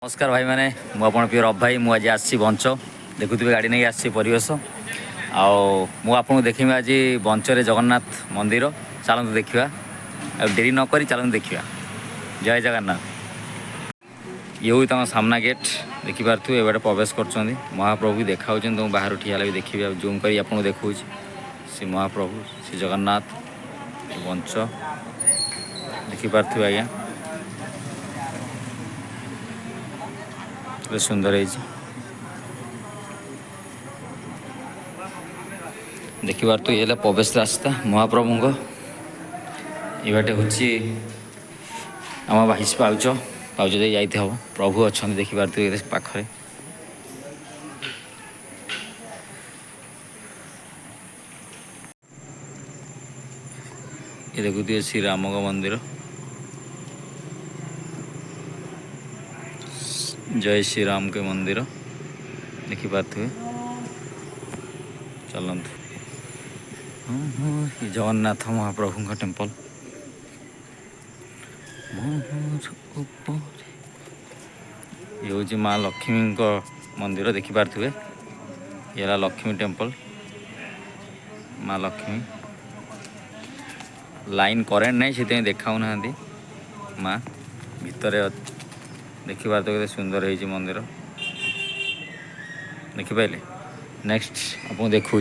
नमस्कार भाई मैंने मुझे प्रिय रब भाई मुझे आज आसी बंच देखुवे गाड़ी नहीं आसी परिवेश आपको देखी आज बंचरे जगन्नाथ मंदिर चलते देखा डेरी नक चलते देखा जय जगन्नाथ। ये हूँ तम सामना गेट देखिपे ये बाटे प्रवेश कर महाप्रभु देखा तुम बाहर ठिया भी देखिए जूम कर आपको देखा श्री महाप्रभु श्री जगन्नाथ बंच देखिपे आज्ञा सुंदर है देखिबार तो ये प्रवेश रास्ता महाप्रभु ये बाटे हूँ आम भाईस पाउच पाउच दे जाते हम प्रभु अच्छा देखिबार तो ये पाखे ये देखुए श्री राम का मंदिर जय श्री राम के मंदिर देखिपे चलतु जगन्नाथ महाप्रभु का टेम्पल ये हूँ माँ लक्ष्मी मंदिर देखिपे ये लक्ष्मी टेम्पल माँ लक्ष्मी लाइन करेन्ट नहीं से देखा माँ भितर देखिबार तो सुंदर है मंदिर देखिपारे नेक्स्ट आपको देखा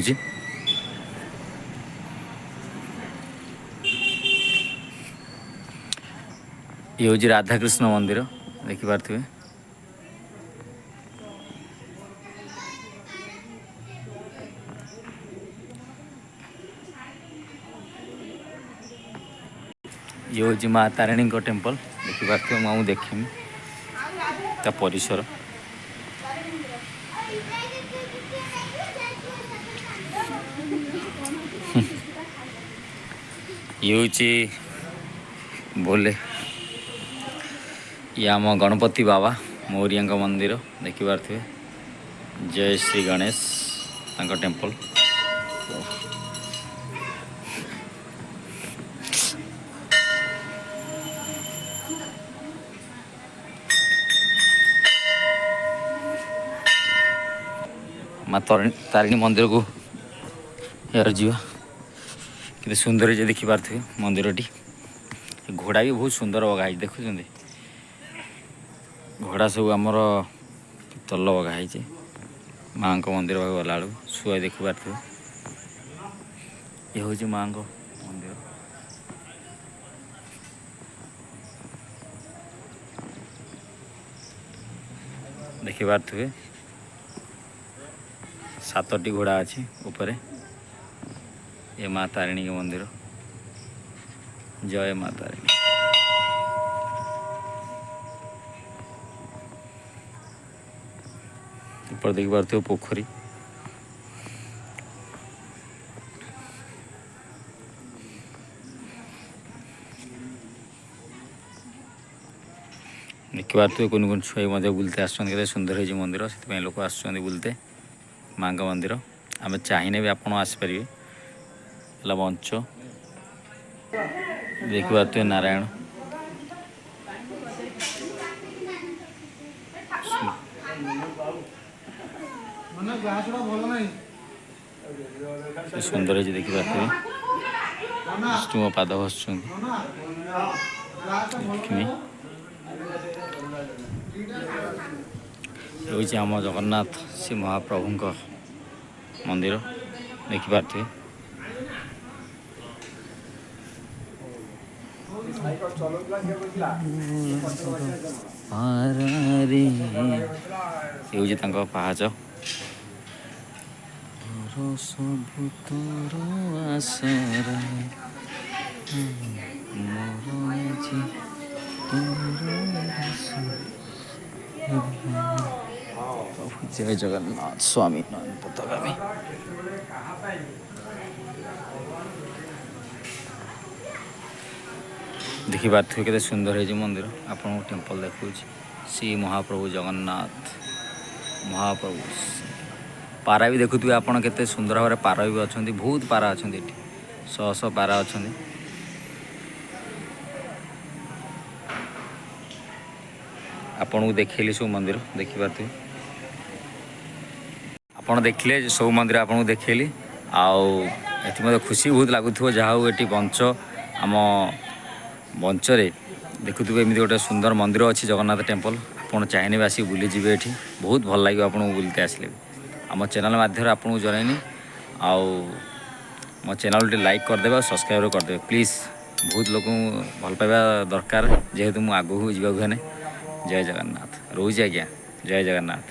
ये हूँ राधाकृष्ण मंदिर देखिपे ये हूँ माँ तारिणी का टेम्पल देखिपे मुझे देखी परिसर ये हूँ बोले ये आम गणपति बाबा मौर्या मंदिर देखिपे जय श्री गणेश टेम्पल माँ तारिणी मंदिर को यार जीवा कि सुंदर है देखिपे मंदिर टी घोड़ा भी बहुत सुंदर बगाई देखुं घोड़ा सब आमर पितल बगाई माँ मंदिर भाग गला शुआ देखिपे ये हूँ माँ मंदिर देखिपे 7टी घोड़ा अच्छी ऊपर ये माँ तारिणी के मंदिर जय माँ तारिणी ऊपर देखिपे पोखरी देखिपे कौन छुआ बुलते आसते सुंदर है मंदिर से लोक आस बुलते माँ का मंदिर आम चाहिए भी आपड़ आसपारे बंच देखिपे नारायण सुंदर है देखिपे विष्णु पाद घस ये आम जगन्नाथ श्री महाप्रभु मंदिर देखिपे ये हूँ पाहाच जय जगन्नाथ स्वामी पतागामी देखिपे के सुंदर है मंदिर आपन टेम्पल देखा श्री महाप्रभु जगन्नाथ महाप्रभु पारा भी देखुए आपड़ के सुंदर भाव पारा भी अच्छा बहुत पारा अच्छा शह शह पारा अच्छा ଆପଣଙ୍କୁ ଦେଖେଇଲି ସବୁ ମନ୍ଦିର ଦେଖିପାରୁଥିବେ। ଆପଣ ଦେଖିଲେ ସବୁ ମନ୍ଦିର ଆପଣଙ୍କୁ ଦେଖେଇଲି। ଆଉ ଏଠି ମୋତେ ଖୁସି ବହୁତ ଲାଗୁଥିବ, ଯାହା ହଉ ଏଠି ବଞ୍ଚ ଆମ ବଞ୍ଚରେ ଦେଖୁଥିବେ ଏମିତି ଗୋଟେ ସୁନ୍ଦର ମନ୍ଦିର ଅଛି ଜଗନ୍ନାଥ ଟେମ୍ପଲ୍। ଆପଣ ଚାହିଁଲେ ବି ଆସିକି ବୁଲିଯିବେ ଏଠି, ବହୁତ ଭଲ ଲାଗିବ ଆପଣଙ୍କୁ ବୁଲିତେ ଆସିଲେ ବି। ଆମ ଚ୍ୟାନେଲ୍ ମାଧ୍ୟମରେ ଆପଣଙ୍କୁ ଜଣାଇନି। ଆଉ ମୋ ଚ୍ୟାନେଲ୍ଟି ଲାଇକ୍ କରିଦେବେ ଆଉ ସବସ୍କ୍ରାଇବ୍ କରିଦେବେ ପ୍ଲିଜ୍। ବହୁତ ଲୋକଙ୍କୁ ଭଲ ପାଇବା ଦରକାର, ଯେହେତୁ ମୁଁ ଆଗକୁ ଯିବାକୁ ହେଲେ। ଜୟ ଜଗନ୍ନାଥ, ରହୁଛି ଆଜ୍ଞା, ଜୟ ଜଗନ୍ନାଥ।